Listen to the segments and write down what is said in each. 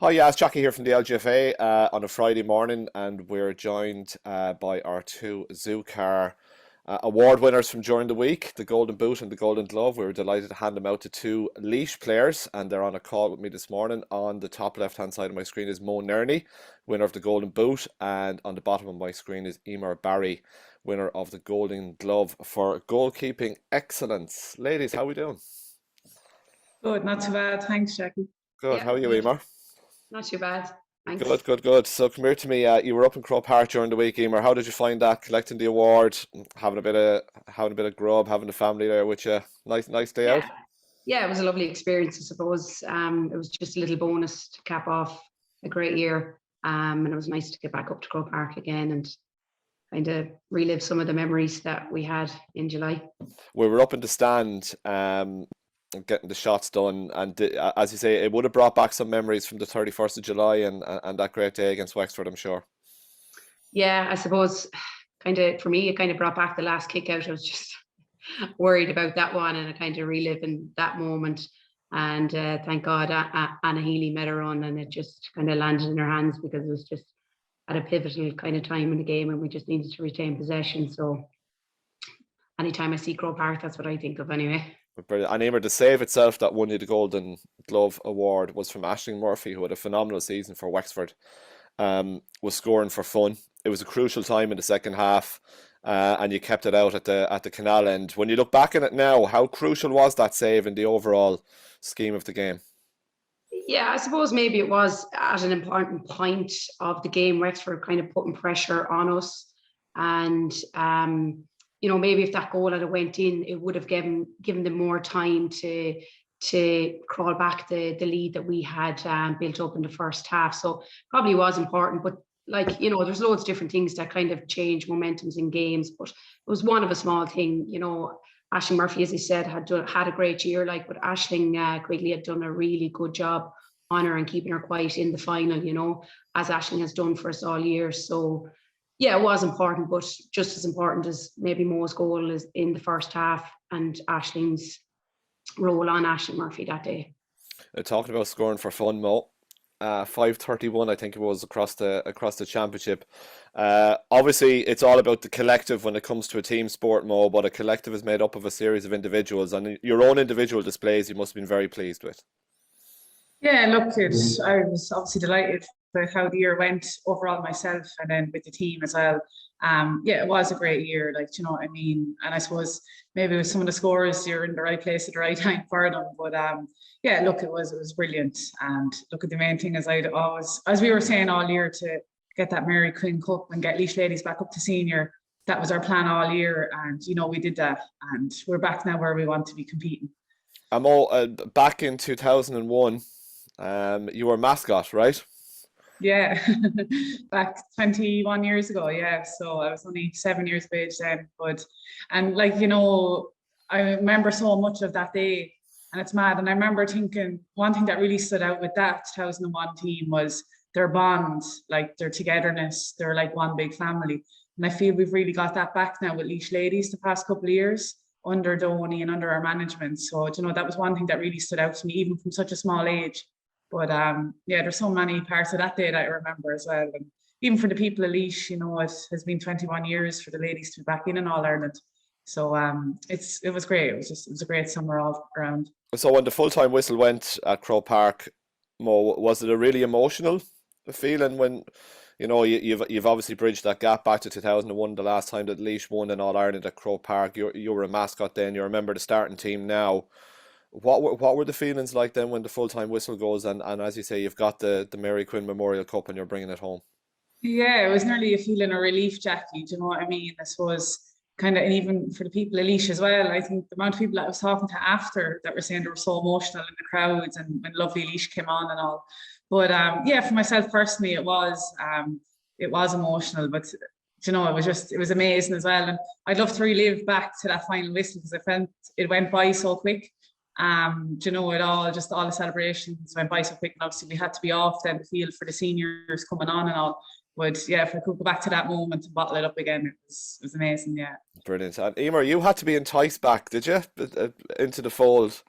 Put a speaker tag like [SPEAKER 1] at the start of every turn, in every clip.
[SPEAKER 1] Hi, yeah, it's Jackie here from the LGFA on a Friday morning, and we're joined by our two ZuCar award winners from during the week, the Golden Boot and the Golden Glove. We were delighted to hand them out to two Laois players, and they're on a call with me this morning. On the top left-hand side of my screen is Nerney, winner of the Golden Boot, and on the bottom of my screen is Eimear, winner of the Golden Glove for goalkeeping excellence. Ladies, how are we doing?
[SPEAKER 2] Good, not too bad. Thanks, Jackie.
[SPEAKER 1] Good.
[SPEAKER 3] Yeah,
[SPEAKER 1] How are you,
[SPEAKER 3] good.
[SPEAKER 1] Eimear?
[SPEAKER 3] Not too bad. Thanks.
[SPEAKER 1] Good, good, good. So come here to me. You were up in Croke Park during the week, Emer. How did you find that? Collecting the award, having a bit of grub, having the family there with you. Nice day out.
[SPEAKER 3] Yeah, yeah, it was a lovely experience, I suppose. It was just a little bonus to cap off a great year. And it was nice to get back up to Croke Park again and kind of relive some of the memories that we had in July.
[SPEAKER 1] We were up in the stand, getting the shots done, and as you say, it would have brought back some memories from the 31st of July and that great day against Wexford, I'm sure.
[SPEAKER 3] Yeah, I suppose kind of for me, it kind of brought back the last kick out. I was just worried about that one and I kind of reliving that moment. And thank God Anna Healy met her on and it just kind of landed in her hands because it was just at a pivotal kind of time in the game and we just needed to retain possession. So anytime I see Croke Park, that's what I think of anyway.
[SPEAKER 1] Brilliant. And Emer, the save itself that won you the Golden Glove award was from Aisling Murphy, who had a phenomenal season for Wexford. Was scoring for fun. It was a crucial time in the second half, and you kept it out at the canal end. When you look back at it now, how crucial was that save in the overall scheme of the game?
[SPEAKER 3] Yeah, I suppose maybe it was at an important point of the game. Wexford kind of putting pressure on us, and maybe if that goal had went in, it would have given them more time to crawl back the lead that we had built up in the first half. So probably was important, but there's loads of different things that kind of change momentums in games, but it was one of a small thing. Aisling Murphy, as I said, had a great year, but Aisling Quigley had done a really good job on her and keeping her quiet in the final, as Aisling has done for us all year. So yeah, it was important, but just as important as maybe Mo's goal is in the first half and Aisling's role on Aisling Murphy that day.
[SPEAKER 1] Talking about scoring for fun, Mo. 531, I think it was across the championship. Obviously, it's all about the collective when it comes to a team sport, Mo. But a collective is made up of a series of individuals, and your own individual displays, you must have been very pleased with.
[SPEAKER 2] Yeah, look, I was obviously delighted with how the year went overall myself and then with the team as well. Yeah, it was a great year, do you know what I mean? And I suppose maybe with some of the scores, you're in the right place at the right time for them. But yeah, look, it was brilliant. And look, at the main thing is I'd always, as we were saying all year, to get that Mary Quinn Cup and get Laois ladies back up to senior. That was our plan all year, and we did that, and we're back now where we want to be competing.
[SPEAKER 1] I'm all back in 2001. You were mascot, right?
[SPEAKER 2] Yeah, back 21 years ago. Yeah, so I was only 7 years of age then. And I remember so much of that day, and it's mad. And I remember thinking one thing that really stood out with that 2001 team was their bond, their togetherness. They're like one big family, and I feel we've really got that back now with Laois ladies the past couple of years under Donny and under our management. So that was one thing that really stood out to me, even from such a small age. But yeah, there's so many parts of that day that I remember as well. And even for the people of Laois, it has been 21 years for the ladies to be back in All Ireland. So it was great. It was a great summer all around.
[SPEAKER 1] So when the full-time whistle went at Croke Park, Mo, was it a really emotional feeling when, you've obviously bridged that gap back to 2001, the last time that Laois won in All Ireland at Croke Park. You were a mascot then. You remember the starting team now. What were the feelings like then when the full-time whistle goes and as you say, you've got the Mary Quinn Memorial Cup and you're bringing it home?
[SPEAKER 2] Yeah, it was nearly a feeling of relief, Jackie. Do you know what I mean? I suppose kind of, and even for the people of Laois as well, I think the amount of people that I was talking to after that were saying they were so emotional in the crowds and when lovely Laois came on and all. But yeah, for myself personally, it was emotional, but it was amazing as well. And I'd love to relive back to that final whistle because I felt it went by so quick. All the celebrations went by so quick, and obviously we had to be off then the field for the seniors coming on and all. But yeah, if I could go back to that moment and bottle it up again, it was amazing. Yeah,
[SPEAKER 1] brilliant. And Eimear, you had to be enticed back, did you, into the fold?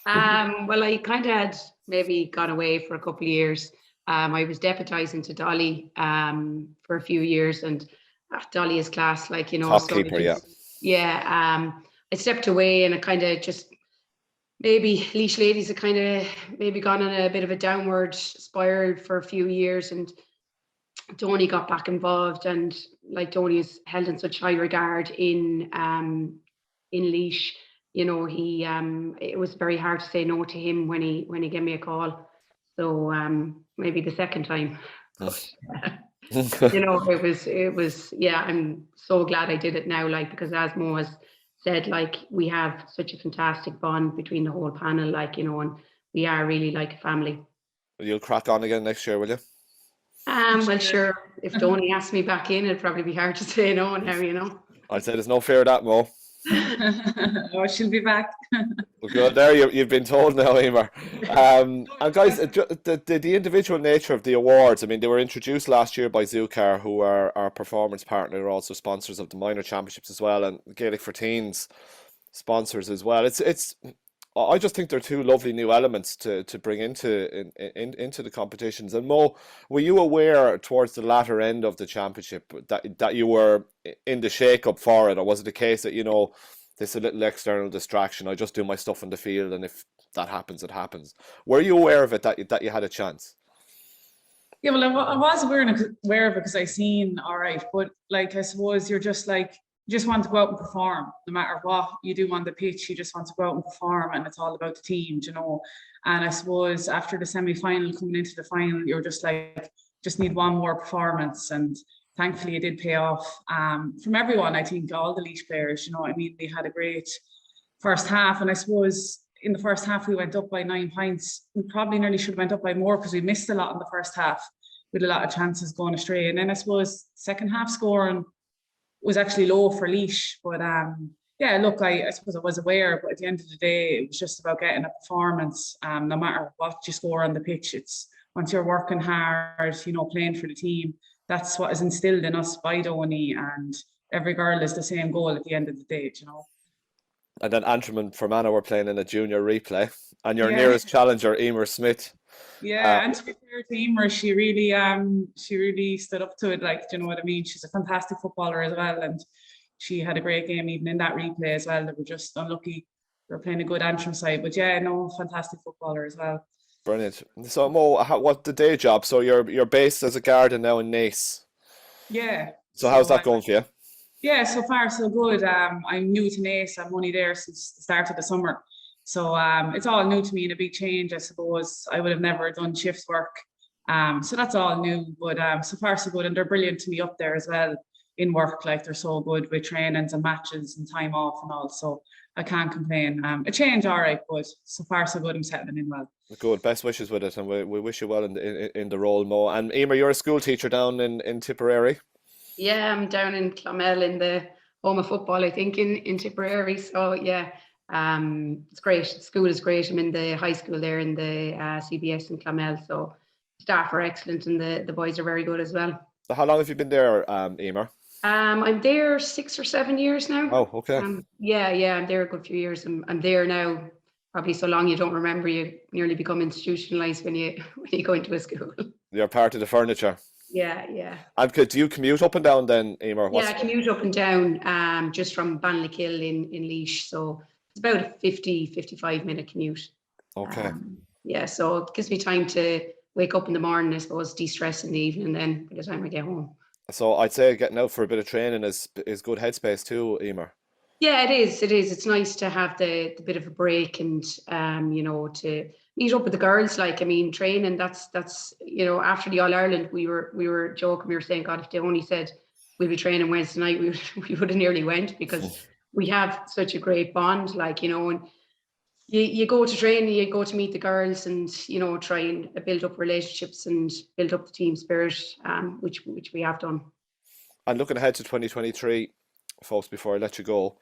[SPEAKER 3] Well, I kind of had maybe gone away for a couple of years. I was deputising to Dolly for a few years, and Dolly is class, like, you know,
[SPEAKER 1] Top
[SPEAKER 3] so I
[SPEAKER 1] keeper, yeah.
[SPEAKER 3] just, yeah, I stepped away and I kind of just, maybe Leash Ladies had kind of maybe gone on a bit of a downward spiral for a few years, and Donny got back involved, and like Donny is held in such high regard in Leash. You know, he it was very hard to say no to him when he gave me a call. So maybe the second time. But, you know, it was yeah, I'm so glad I did it now, like, because as Mo has said, like, we have such a fantastic bond between the whole panel, like, you know, and we are really like a family.
[SPEAKER 1] You'll crack on again next year, will you?
[SPEAKER 3] Well, sure, if Donny asked me back in, it'd probably be hard to say no now, you know.
[SPEAKER 1] I'd say there's no fear of that, Mo.
[SPEAKER 2] Oh, she'll be back.
[SPEAKER 1] Well, good. There, you've been told now, Eimear. And guys, the individual nature of the awards, I mean, they were introduced last year by ZuCar, who are our performance partner, are also sponsors of the minor championships as well, and Gaelic for Teens sponsors as well. I just think they're two lovely new elements to bring into the competitions. And Mo, were you aware towards the latter end of the championship that you were in the shake-up for it, or was it a case that, you know, this is a little external distraction, I just do my stuff in the field, and if that happens, it happens? Were you aware of it, that you had a chance?
[SPEAKER 2] Yeah, well, I was aware of it because I seen, all right, but like, I suppose you're just like, you just want to go out and perform, no matter what you do on the pitch. You just want to go out and perform, and it's all about the team, you know. And I suppose after the semi-final, coming into the final, you're just like, just need one more performance, and thankfully it did pay off. From everyone, I think all the Laois players, you know, I mean, they had a great first half, and I suppose in the first half we went up by 9 points. We probably nearly should have went up by more because we missed a lot in the first half with a lot of chances going astray. And then I suppose second half scoring was actually low for Laois, but yeah, look, I suppose I was aware, but at the end of the day, it was just about getting a performance. No matter what you score on the pitch, it's once you're working hard, you know, playing for the team. That's what is instilled in us by Donny, and every girl is the same goal at the end of the day, you know.
[SPEAKER 1] And then Antrim and Fermanagh were playing in a junior replay, and your
[SPEAKER 2] Yeah.
[SPEAKER 1] nearest challenger, Eimear Smith.
[SPEAKER 2] Yeah, and to be fair to Eimear, she really stood up to it. Like, do you know what I mean? She's a fantastic footballer as well, and she had a great game even in that replay as well. They were just unlucky. They were playing a good Antrim side, but yeah, no, fantastic footballer as well.
[SPEAKER 1] Brilliant. So Mo, what the day job? So you're based as a garden now in Naas.
[SPEAKER 2] Yeah.
[SPEAKER 1] So how's that
[SPEAKER 2] I-
[SPEAKER 1] going for you?
[SPEAKER 2] Yeah, so far so good. I'm new to Naas. I'm only there since the start of the summer. So it's all new to me and a big change, I suppose. I would have never done shift work. So that's all new, but so far so good. And they're brilliant to me up there as well in work. Like, they're so good with trainings and matches and time off and all. So I can't complain. A change, all right, but so far so good. I'm settling in well.
[SPEAKER 1] Good. Best wishes with it, and we wish you well in the role, Mo. And Eimear, you're a school teacher down in Tipperary.
[SPEAKER 3] Yeah, I'm down in Clonmel in the home of football, I think, in Tipperary. So yeah, it's great. The school is great. I'm in the high school there in the CBS in Clonmel. So staff are excellent, and the boys are very good as well.
[SPEAKER 1] So how long have you been there, Eimear?
[SPEAKER 3] I'm there 6 or 7 years now.
[SPEAKER 1] Oh, okay.
[SPEAKER 3] Yeah, I'm there a good few years. I'm there now probably so long you don't remember. You nearly become institutionalized when you go into a school.
[SPEAKER 1] You're part of the furniture.
[SPEAKER 3] Yeah.
[SPEAKER 1] And do you commute up and down then, Eimear?
[SPEAKER 3] Yeah, I commute up and down just from Banlikill in Laois. So it's about a 55-minute commute.
[SPEAKER 1] Okay.
[SPEAKER 3] Yeah, so it gives me time to wake up in the morning, I suppose, de-stress in the evening, then by the time I get home.
[SPEAKER 1] So I'd say getting out for a bit of training is good headspace too, Eimear.
[SPEAKER 3] Yeah, it is. It's nice to have the bit of a break, and you know, to meet up with the girls. Like, I mean, training, that's you know, after the All Ireland, we were joking, we were saying, God, if they only said we'll be training Wednesday night, we would have nearly went, because we have such a great bond, like, you know. And you go to train, you go to meet the girls, and, you know, try and build up relationships and build up the team spirit, which we have done.
[SPEAKER 1] And looking ahead to 2023, folks, before I let you go,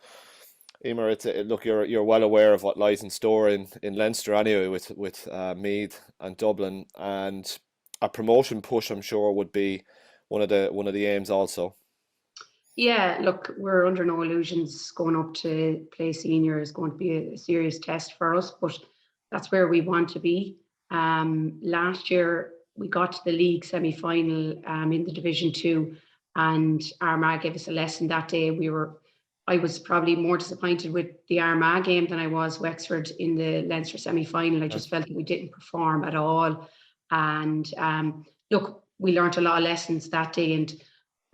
[SPEAKER 1] Eimear, look, you're well aware of what lies in store in Leinster anyway, with Meath and Dublin, and a promotion push, I'm sure, would be one of the aims also.
[SPEAKER 3] Yeah, look, we're under no illusions. Going up to play senior is going to be a serious test for us, but that's where we want to be. Last year we got to the league semi-final in the Division 2, and Armagh gave us a lesson that day. I was probably more disappointed with the Armagh game than I was Wexford in the Leinster semi-final. I just felt that we didn't perform at all. And look, we learned a lot of lessons that day, and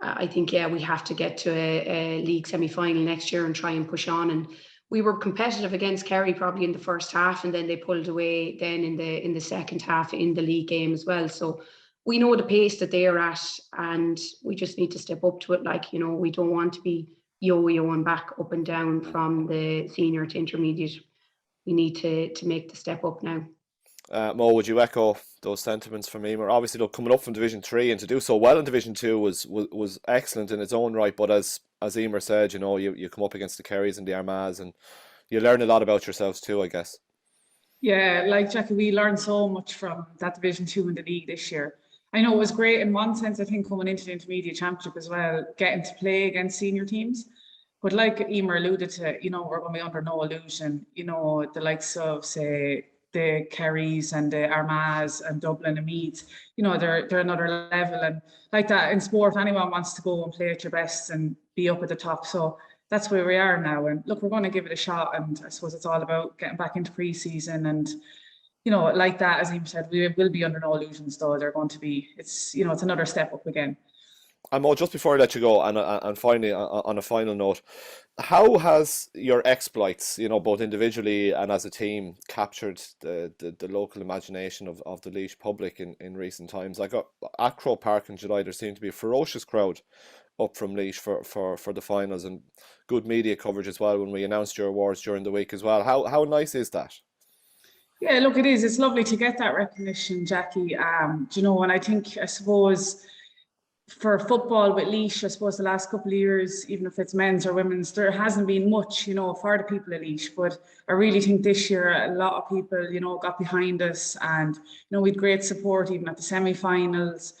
[SPEAKER 3] I think, yeah, we have to get to a league semi-final next year and try and push on. And we were competitive against Kerry probably in the first half, and then they pulled away then in the second half in the league game as well. So we know the pace that they're at, and we just need to step up to it. Like, you know, we don't want to be yo-yoing back up and down from the senior to intermediate. We need to make the step up now.
[SPEAKER 1] Mo, would you echo those sentiments from Eimear? Obviously, look, coming up from Division 3 and to do so well in Division 2 was excellent in its own right. But as Eimear said, you know, you come up against the Kerrys and the Armaghs, and you learn a lot about yourselves too, I guess.
[SPEAKER 2] Yeah, like Jackie, we learned so much from that Division 2 in the league this year. I know it was great in one sense, I think, coming into the intermediate championship as well, getting to play against senior teams. But like Eimear alluded to, you know, we're going to be under no illusion. You know, the likes of, say, the Kerrys and the Armaghs and Dublin and Meath, you know, they're another level. And like that in sport, anyone wants to go and play at your best and be up at the top. So that's where we are now. And look, we're going to give it a shot. And I suppose it's all about getting back into pre-season. And, you know, like that, as Eimear said, we will be under no illusions, though. They're going to be, it's, you know, it's another step up again.
[SPEAKER 1] And Mo, just before I let you go, and finally, on a final note, how has your exploits, you know, both individually and as a team, captured the local imagination of the Laois public in recent times? Like at Croke Park in July, there seemed to be a ferocious crowd up from Laois for the finals, and good media coverage as well when we announced your awards during the week as well. How nice is that?
[SPEAKER 2] Yeah, look, it is. It's lovely to get that recognition, Jackie. Do you know, and I think, I suppose, for football with Laois, I suppose the last couple of years, even if it's men's or women's, there hasn't been much, you know, for the people at Laois. But I really think this year a lot of people, you know, got behind us, and, you know, we had great support even at the semi-finals.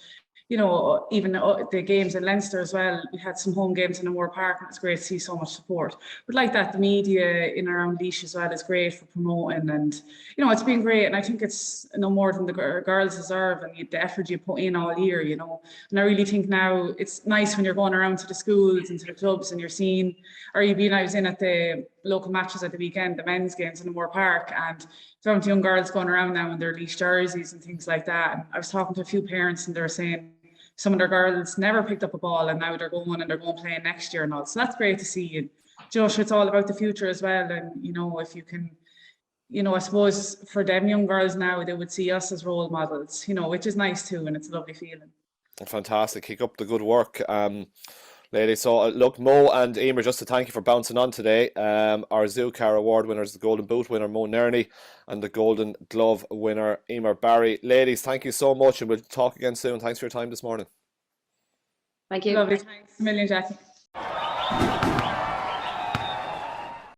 [SPEAKER 2] You know, even the games in Leinster as well. We had some home games in Croke Park, and it's great to see so much support. But like that, the media in around Laois as well is great for promoting, and, you know, it's been great. And I think it's no more than the girls deserve, and the effort you put in all year, you know. And I really think now it's nice when you're going around to the schools and to the clubs and you're seeing, or even I was in at the local matches at the weekend, the men's games in Croke Park, and found young girls going around now in their Laois jerseys and things like that. And I was talking to a few parents, and they were saying some of their girls never picked up a ball, and now they're going playing next year and all. So that's great to see. And Josh, it's all about the future as well. And, you know, if you can, you know, I suppose for them young girls now, they would see us as role models, you know, which is nice too. And it's a lovely feeling.
[SPEAKER 1] Fantastic. Keep up the good work, ladies. So look, Mo and Eimear, just to thank you for bouncing on today. Our ZuCar award winners, the Golden Boot winner Mo Nerney and the Golden Glove winner Eimear Barry. Ladies, thank you so much, and we'll talk again soon. Thanks for your time this morning.
[SPEAKER 3] Thank you.
[SPEAKER 2] Lovely. Thanks a million, Jackie.